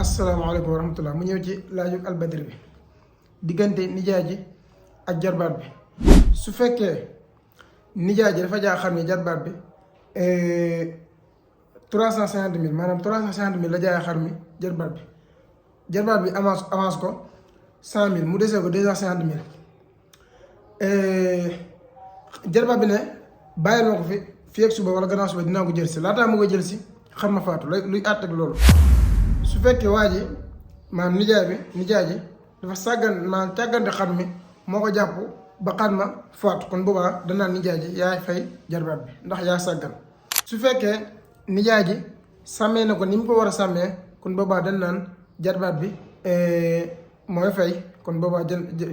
asalaamaaleykum wa rahmatulah mu ñëw ci laaju albadri bi diggante nijaay ji ak jarbaat bi su fekkee nijaay ji dafa jaaxal ni jarbaat bi 350 000 maanaam 350 000 la jaayee xar mi jarbaat bi avance ko 100 000 mu desee ko 250 000 jarbaat bi ne bàyyil ma ko fi ak suba wala gannaaw suba dinaa ko jël si laataa mu koy jël si xar ma faatu luy àtt ak loolu. su fekkee waa ji maanaam nijaay ji dafa sàggan maanaam càggante xar mi moo ko jàpp ba xar ma faatu kon boobaa danaan nijaay ji yaay fay jarbaat bi ndax yaa sàggan. su fekkee nijaay ji sàmmee na ko ni mu ko war a sàmmee kon boobaa dañ naan jarbaat bi mooy fay kon boobaa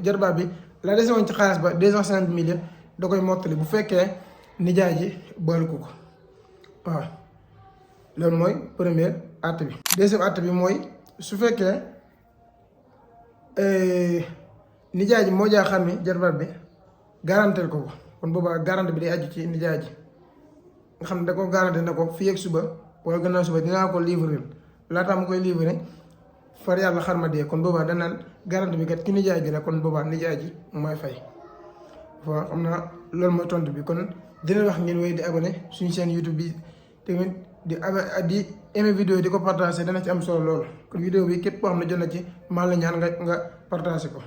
jarbaat bi la dese woon ci xaalis ba 250 000 yëpp da koy mottali bu fekkee nijaay ji boole ko waaw. loolu mooy première àtte bi. deuxième àtte bi mooy su fekkee nijaay ji moo jaay xar mi jarbaat bi garanteel ko kon boobaa garanti bi day aju ci nijaay ji nga xam ne da ko garanti na ko fii ak suba wala gannaaw suba dinaa ko livrer laataa mu koy livrer far yàlla xar ma dee kon boobaa danaan garanti bi kat ki nijaay ji la kon boobaa nijaay ji mooy fay. waaw xam naa loolu mooy tontu bi kon dina wax ngeen wéy di abonné suñu chaîne YouTube bi tamit. di aimé vidéo di ko partagé dana ci am solo lool kon vidéo bi képp koo xam ne jot na ci maa la ñaan nga partagé ko.